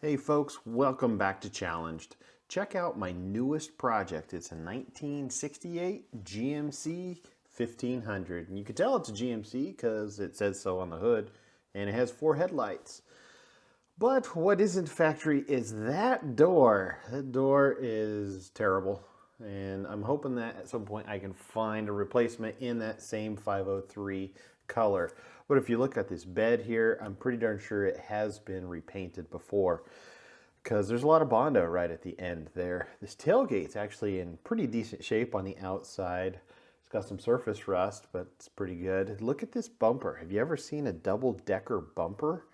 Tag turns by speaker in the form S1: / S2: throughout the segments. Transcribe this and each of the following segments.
S1: Hey folks, welcome back to Challenged. Check out my newest project. It's a 1968 GMC 1500. And you can tell it's a GMC because it says so on the hood, and it has 4 headlights. But what isn't factory is that door. That door is terrible. And I'm hoping that at some point I can find a replacement in that same 503 color. But if you look at this bed here, I'm pretty darn sure it has been repainted before because there's a lot of Bondo right at the end there. This tailgate's actually in pretty decent shape on the outside. It's got some surface rust, but it's pretty good. Look at this bumper. Have you ever seen a double-decker bumper?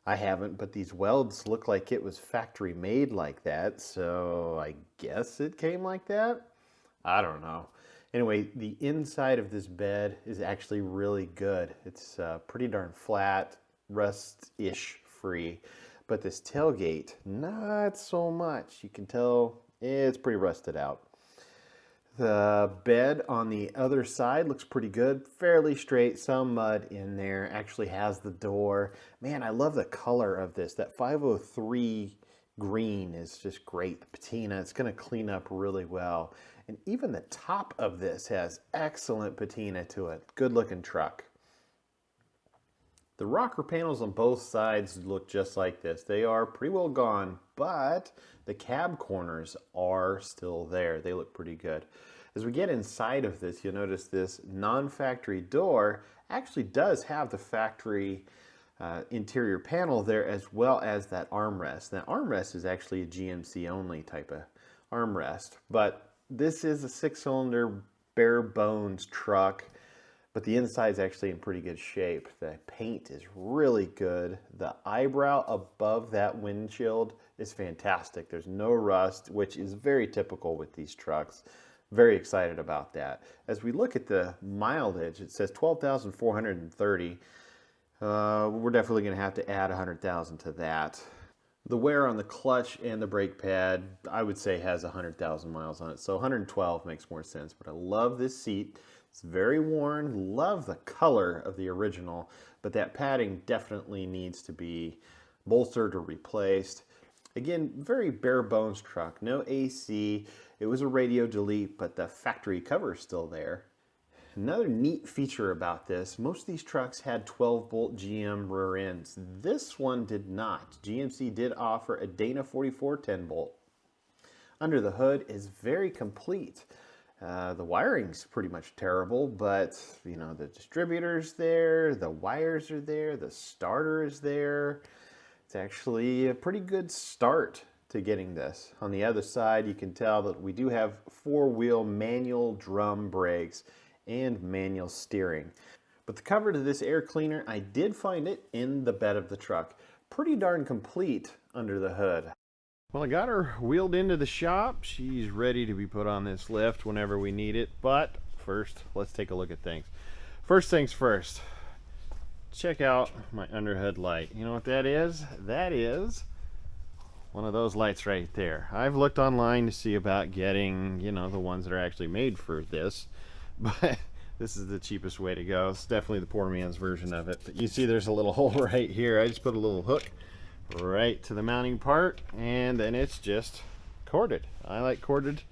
S1: I haven't, but these welds look like it was factory made like that, so I guess it came like that? I don't know. Anyway, the inside of this bed is actually really good. It's pretty darn flat, rust-ish free, but this tailgate, not so much. You can tell it's pretty rusted out. The bed on the other side looks pretty good, fairly straight, some mud in there, actually has the door. Man, I love the color of this. That 503 green is just great. The patina, it's gonna clean up really well. And even the top of this has excellent patina to it. Good looking truck. The rocker panels on both sides look just like this. They are pretty well gone, but the cab corners are still there. They look pretty good. As we get inside of this, you'll notice this non-factory door actually does have the factory interior panel there, as well as that armrest. That armrest is actually a GMC only type of armrest, but this is a 6-cylinder bare bones truck, but the inside is actually in pretty good shape. The paint is really good. The eyebrow above that windshield is fantastic. There's no rust, which is very typical with these trucks. Very excited about that. As we look at the mileage, it says 12,430. We're definitely going to have to add 100,000 to that. The wear on the clutch and the brake pad, I would say, has 100,000 miles on it. So 112 makes more sense. But I love this seat. It's very worn. Love the color of the original. But that padding definitely needs to be bolstered or replaced. Again, very bare bones truck. No AC. It was a radio delete, but the factory cover is still there. Another neat feature about this, most of these trucks had 12-bolt GM rear ends. This one did not. GMC did offer a Dana 44 10-bolt. Under the hood is very complete. The wiring's pretty much terrible, but you know, the distributor's there, the wires are there, the starter is there. It's actually a pretty good start to getting this. On the other side, you can tell that we do have 4-wheel manual drum brakes and manual steering. But the cover to this air cleaner, I did find it in the bed of the truck. Pretty darn complete under the hood. Well, I got her wheeled into the shop. She's ready to be put on this lift whenever we need it. But first, let's take a look at things. First things first, check out my underhood light. You know what that is? That is one of those lights right there. I've looked online to see about getting, you know, the ones that are actually made for this. But this is the cheapest way to go. It's definitely the poor man's version of it. But you see there's a little hole right here. I just put a little hook right to the mounting part, and then it's just corded. I like corded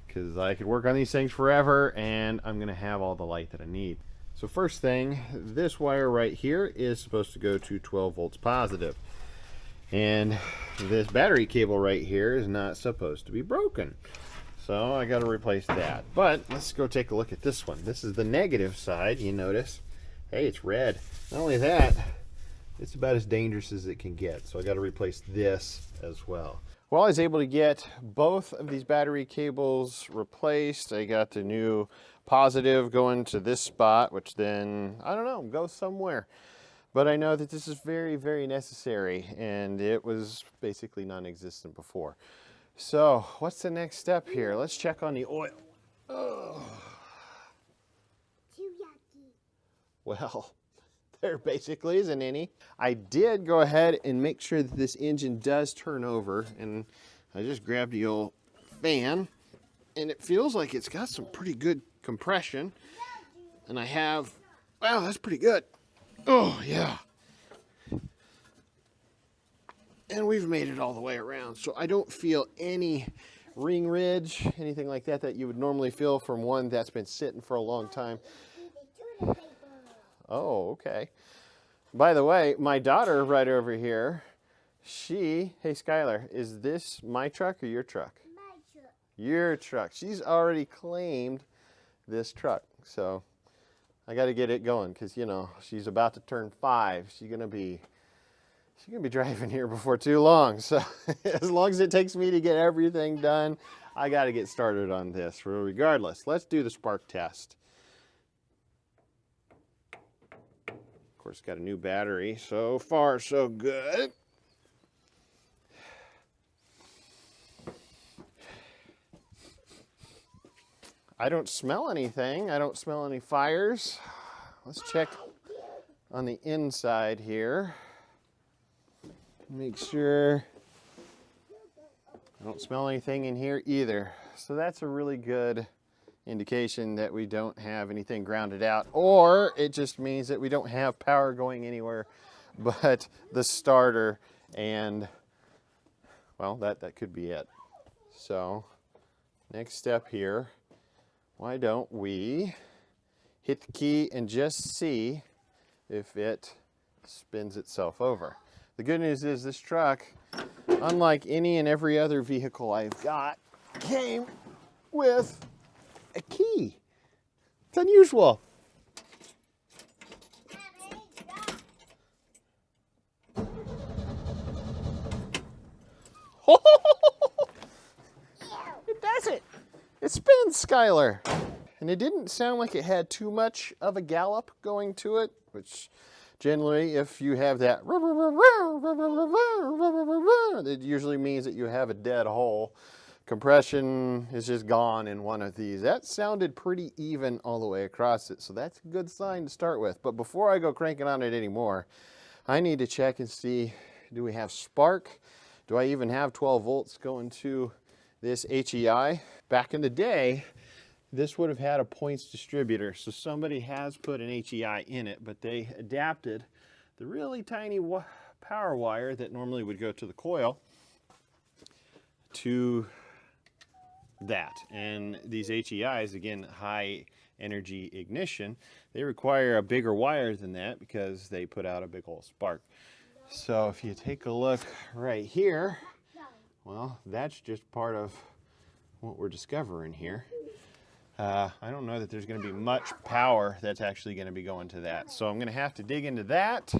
S1: because I could work on these things forever, and I'm going to have all the light that I need. So first thing, this wire right here is supposed to go to 12 volts positive. And this battery cable right here is not supposed to be broken. So I got to replace that. But let's go take a look at this one. This is the negative side. You notice, hey, it's red. Not only that, it's about as dangerous as it can get. So I got to replace this as well. Well, I was able to get both of these battery cables replaced. I got the new positive going to this spot, which then, I don't know, goes somewhere. But I know that this is very, very necessary, and it was basically non-existent before. So what's the next step here? Let's check on the oil. Oh.
S2: Too yucky.
S1: Well, there basically isn't any. I did go ahead and make sure that this engine does turn over, and I just grabbed the old fan, and it feels like it's got some pretty good compression. And I have, wow, that's pretty good. Oh, yeah. And we've made it all the way around. So I don't feel any ring ridge, anything like that that you would normally feel from one that's been sitting for a long time. Oh, okay. By the way, my daughter right over here, hey Skylar, is this my truck or your truck? My truck. Your truck. She's already claimed this truck. So I got to get it going because, you know, she's about to turn 5. She's gonna be driving here before too long. So as long as it takes me to get everything done, I got to get started on this. Regardless, let's do the spark test. Of course, got a new battery. So far, so good. I don't smell anything. I don't smell any fires. Let's check on the inside here. Make sure I don't smell anything in here either. So that's a really good indication that we don't have anything grounded out, or it just means that we don't have power going anywhere but the starter, and well, that could be it. So next step here, why don't we hit the key and just see if it spins itself over. The good news is this truck, unlike any and every other vehicle I've got, came with a key. It's unusual. It does it. It spins, Skylar. And it didn't sound like it had too much of a gallop going to it, which generally, if you have that, it usually means that you have a dead hole. Compression is just gone in one of these. That sounded pretty even all the way across it, so that's a good sign to start with. But before I go cranking on it anymore, I need to check and see, do we have spark? Do I even have 12 volts going to this HEI? Back in the day, this would have had a points distributor, so somebody has put an HEI in it, but they adapted the really tiny power wire that normally would go to the coil to that. And these HEIs, again, high energy ignition, they require a bigger wire than that because they put out a big old spark. So if you take a look right here, well, that's just part of what we're discovering here. I don't know that there's going to be much power that's actually going to be going to that. So I'm going to have to dig into that.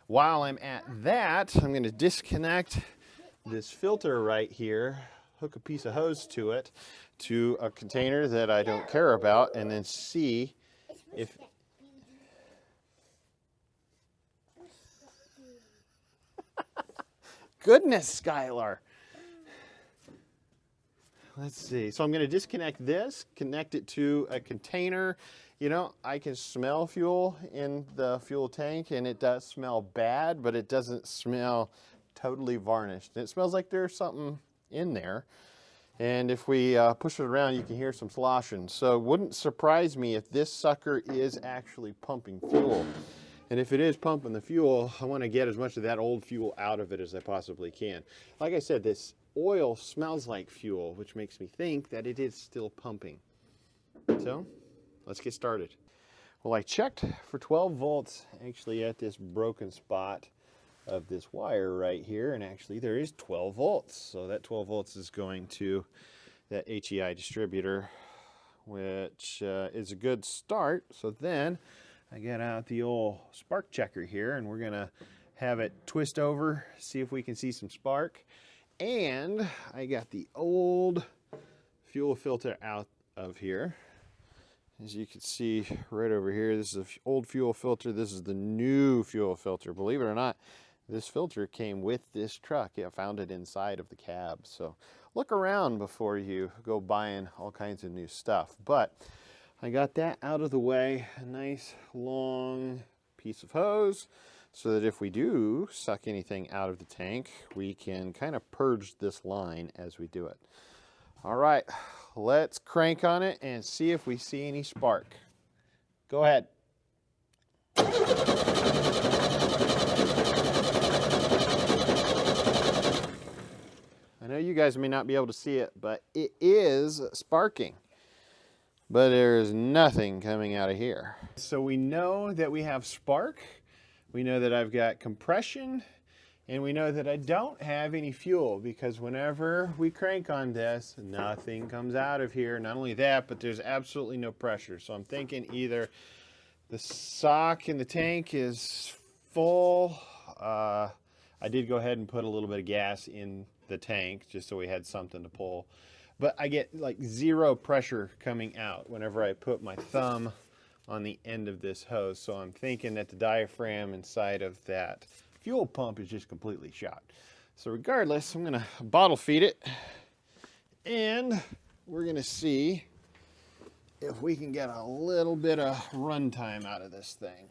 S1: While I'm at that, I'm going to disconnect this filter right here, hook a piece of hose to it, to a container that I don't care about, and then see if... Goodness, Skylar. Let's see. So I'm going to disconnect this, connect it to a container. You know, I can smell fuel in the fuel tank, and it does smell bad, but it doesn't smell totally varnished. It smells like there's something in there. And if we push it around, you can hear some sloshing. So it wouldn't surprise me if this sucker is actually pumping fuel. And if it is pumping the fuel, I want to get as much of that old fuel out of it as I possibly can. Like I said, this oil smells like fuel, which makes me think that it is still pumping. So let's get started. Well, I checked for 12 volts actually at this broken spot of this wire right here, and actually there is 12 volts. So that 12 volts is going to that HEI distributor, which is a good start. So then I get out the old spark checker here, and we're gonna have it twist over, see if we can see some spark. And I got the old fuel filter out of here. As you can see right over here, this is an old fuel filter. This is the new fuel filter. Believe it or not, this filter came with this truck. I found it inside of the cab. So look around before you go buying all kinds of new stuff. But I got that out of the way, a nice long piece of hose, so that if we do suck anything out of the tank, we can kind of purge this line as we do it. All right, let's crank on it and see if we see any spark. Go ahead. know you guys may not be able to see it, but it is sparking. But there's nothing coming out of here. So we know that we have spark. We know that I've got compression. And we know that I don't have any fuel, because whenever we crank on this, nothing comes out of here. Not only that, but there's absolutely no pressure. So I'm thinking either the sock in the tank is full. I did go ahead and put a little bit of gas in the tank just so we had something to pull. But I get like zero pressure coming out whenever I put my thumb on the end of this hose. So I'm thinking that the diaphragm inside of that fuel pump is just completely shot. So regardless, I'm gonna bottle feed it, and we're gonna see if we can get a little bit of run time out of this thing.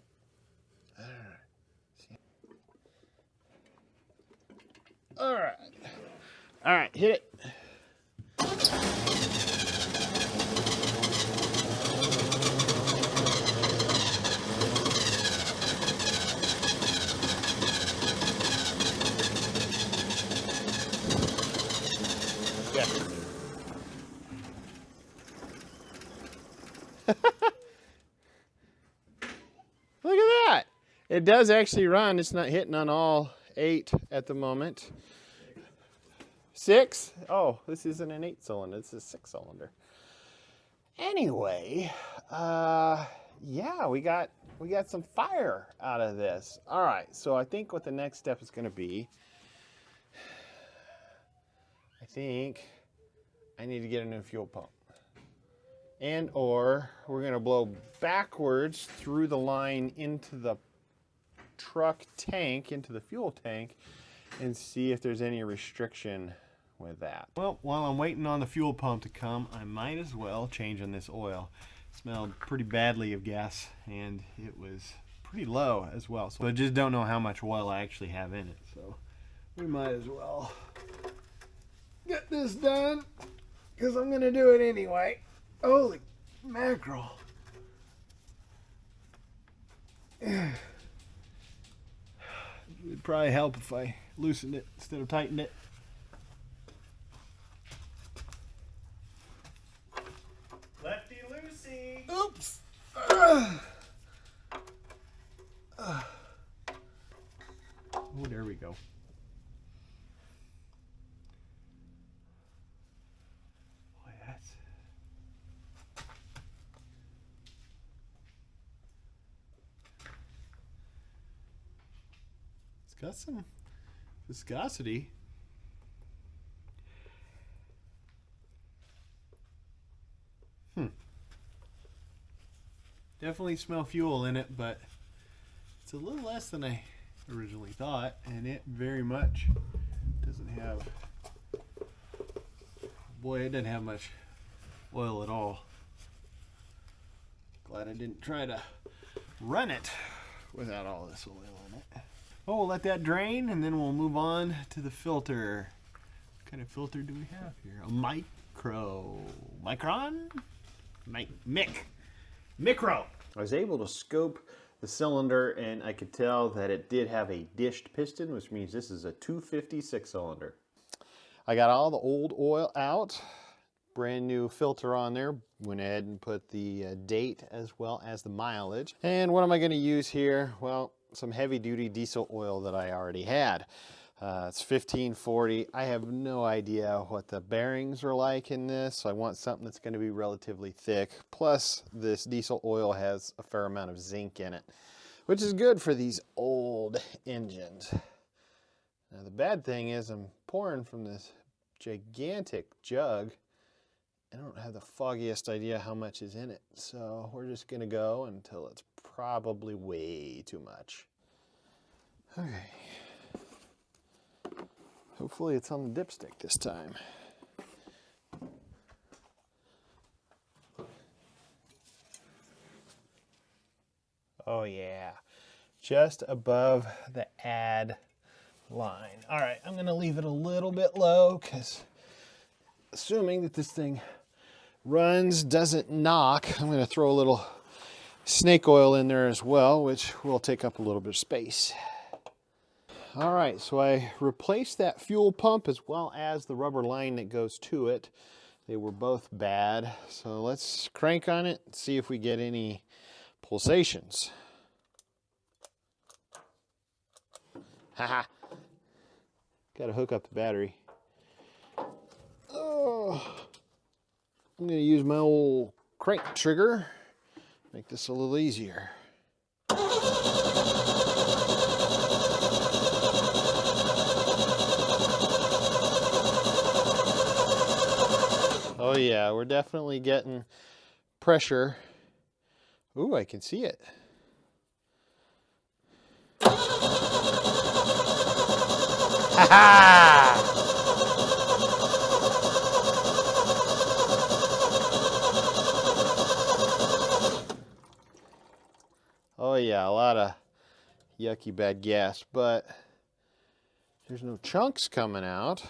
S1: All right, hit it. Look at that. It does actually run. It's not hitting on all 8 at the moment. 6? Oh, this isn't an 8-cylinder. This is a 6-cylinder. Anyway, yeah, we got some fire out of this. All right, so I think what the next step is going to be, I think I need to get a new fuel pump. And or we're going to blow backwards through the line into the truck tank, into the fuel tank, and see if there's any restriction with that. Well, while I'm waiting on the fuel pump to come, I might as well change on this oil. It smelled pretty badly of gas, and it was pretty low as well. So I just don't know how much oil I actually have in it. So we might as well get this done, because I'm going to do it anyway. Holy mackerel. It'd probably help if I loosened it instead of tightened it. Lefty loosey. Oops. Oh, there we go. Boy, that's... It's got some viscosity. Definitely smell fuel in it, but it's a little less than I originally thought, and it very much doesn't have, boy, it doesn't have much oil at all. Glad I didn't try to run it without all this oil in it. Oh, we'll let that drain, and then we'll move on to the filter. What kind of filter do we have here? A Micro. I was able to scope the cylinder, and I could tell that it did have a dished piston, which means this is a 250 6-cylinder. I got all the old oil out, brand new filter on there, went ahead and put the date as well as the mileage. And what am I going to use here? Well, some heavy duty diesel oil that I already had. It's 1540. I have no idea what the bearings are like in this, so I want something that's going to be relatively thick. Plus, this diesel oil has a fair amount of zinc in it, which is good for these old engines. Now, the bad thing is I'm pouring from this gigantic jug. I don't have the foggiest idea how much is in it, so we're just going to go until it's probably way too much. Okay. Hopefully it's on the dipstick this time. Oh yeah, just above the add line. All right, I'm gonna leave it a little bit low, because assuming that this thing runs, doesn't knock, I'm gonna throw a little snake oil in there as well, which will take up a little bit of space. All right, so I replaced that fuel pump as well as the rubber line that goes to it. They were both bad. So let's crank on it and see if we get any pulsations. Haha. Got to hook up the battery. Oh, I'm going to use my old crank trigger. Make this a little easier. Oh yeah, we're definitely getting pressure. Ooh, I can see it. Ha ha! Oh yeah, a lot of yucky bad gas, but there's no chunks coming out.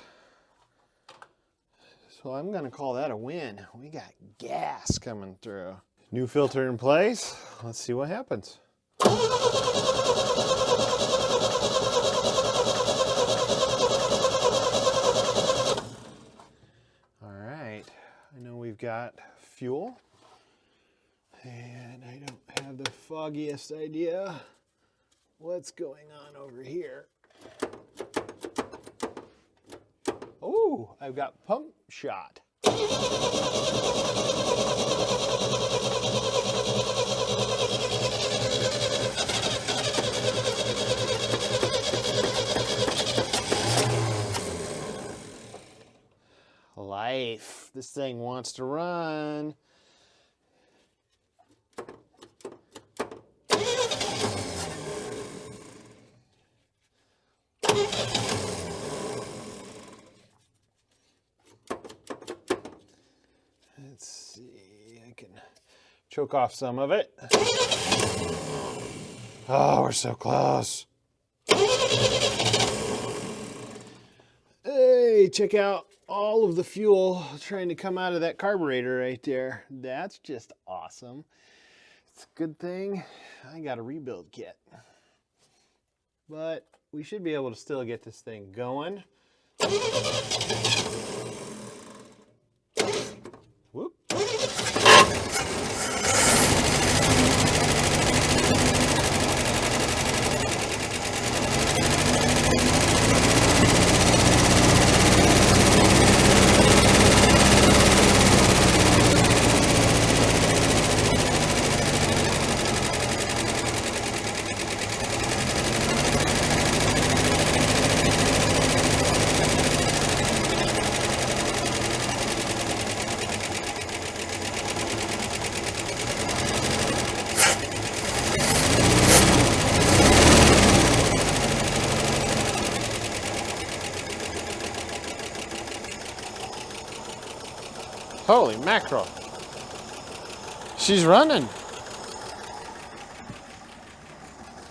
S1: So I'm gonna call that a win. We got gas coming through. New filter in place. Let's see what happens. All right, I know we've got fuel, and I don't have the foggiest idea what's going on over here. Oh, I've got pump shot. Life. This thing wants to run. Let's see, I can choke off some of it. Oh, we're so close. Hey, check out all of the fuel trying to come out of that carburetor right there. That's just awesome. It's a good thing I got a rebuild kit. But we should be able to still get this thing going. Whoop. Holy mackerel. She's running.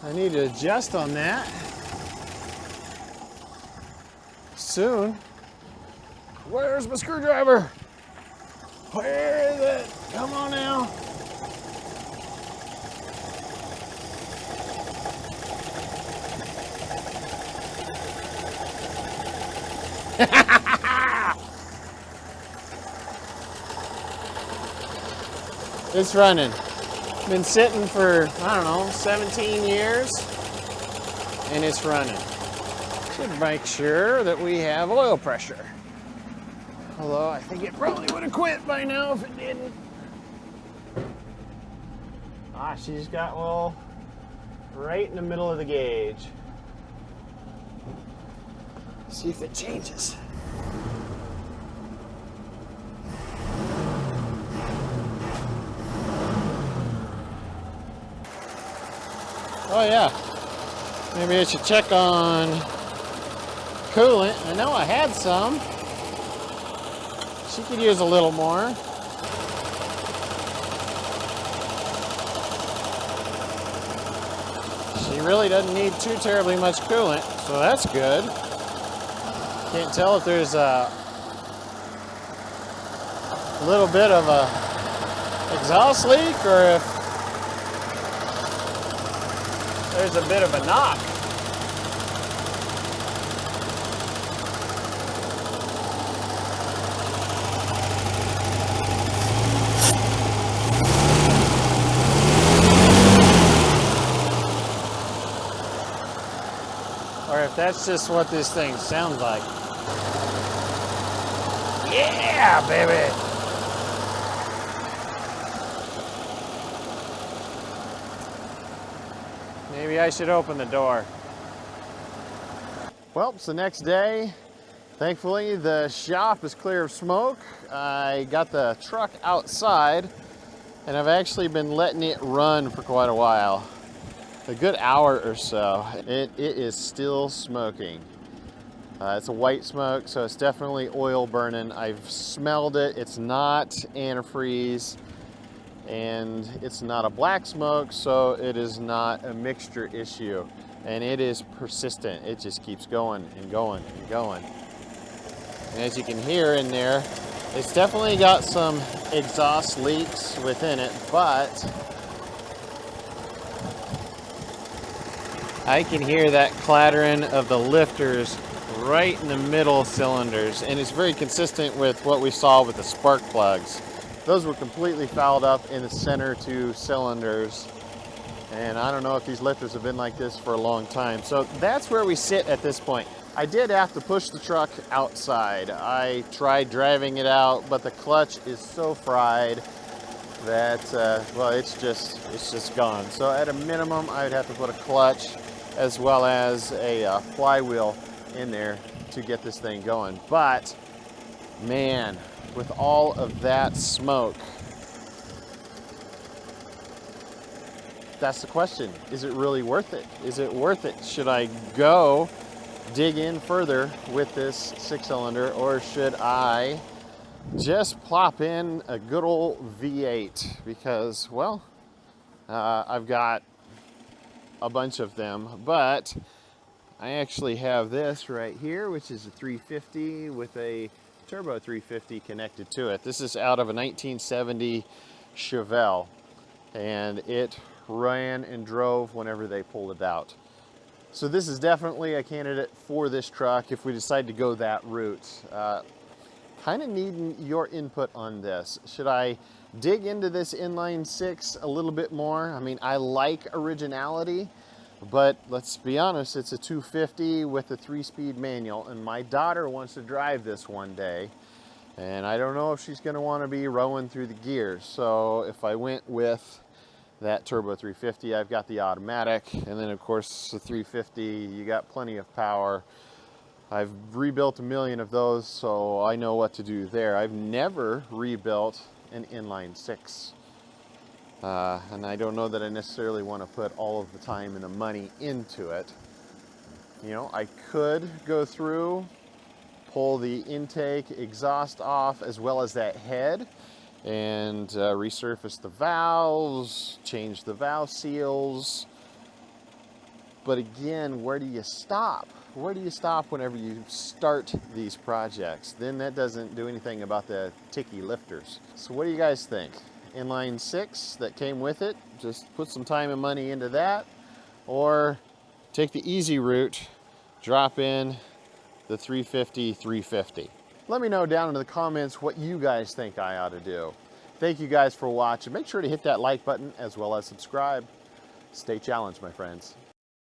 S1: I need to adjust on that soon. Where's my screwdriver? Where is it? Come on now. It's running. Been sitting for, I don't know, 17 years, and it's running. Should make sure that we have oil pressure. Although I think it probably would have quit by now if it didn't. Ah, she's got oil right in the middle of the gauge. See if it changes. Oh yeah, maybe I should check on coolant. I know I had some. She could use a little more. She really doesn't need too terribly much coolant, so that's good. Can't tell if there's a little bit of a exhaust leak or if there's a bit of a knock.
S2: That's just what this thing sounds like. Yeah, baby! Maybe I should open the door. Well, it's the next day. Thankfully, the shop is clear of smoke. I got the truck outside, and I've actually been letting it run for quite a while. A good hour or so. It is still smoking. It's a white smoke, so it's definitely oil burning. I've smelled it. It's not antifreeze, and it's not a black smoke, so it is not a mixture issue. And it is persistent. It just keeps going and going and going. And as you can hear in there, it's definitely got some exhaust leaks within it, but I can hear that clattering of the lifters right in the middle cylinders, and it's very consistent with what we saw with the spark plugs. Those were completely fouled up in the center two cylinders, and I don't know if these lifters have been like this for a long time. So that's where we sit at this point. I did have to push the truck outside. I tried driving it out, but the clutch is so fried that, well, it's just gone. So at a minimum, I would have to put a clutch as well as a flywheel in there to get this thing going. But man, with all of that smoke, that's the question. Is it really worth it? Is it worth it? Should I go dig in further with this 6-cylinder, or should I just plop in a good old V8? Because, well, I've got a bunch of them, but I actually have this right here, which is a 350 with a turbo 350 connected to it. This is out of a 1970 Chevelle, and it ran and drove whenever they pulled it out. So this is definitely a candidate for this truck if we decide to go that route. Kind of needing your input on this. Should I dig into this inline six a little bit more? I mean, I like originality, but let's be honest, it's a 250 with a 3-speed manual, and my daughter wants to drive this one day, and I don't know if she's going to want to be rowing through the gears. So if I went with that turbo 350, I've got the automatic, and then of course the 350, you got plenty of power. I've rebuilt a million of those, so I know what to do there. I've never rebuilt an inline six, and I don't know that I necessarily want to put all of the time and the money into it. You know, I could go through, pull the intake exhaust off as well as that head, and resurface the valves, change the valve seals. But again, where do you stop? Where do you stop whenever you start these projects? Then that doesn't do anything about the ticky lifters. So what do you guys think? Inline six that came with it, just put some time and money into that, or take the easy route, drop in the 350. Let me know down in the comments what you guys think I ought to do. Thank you guys for watching. Make sure to hit that like button as well as subscribe. Stay challenged, my friends.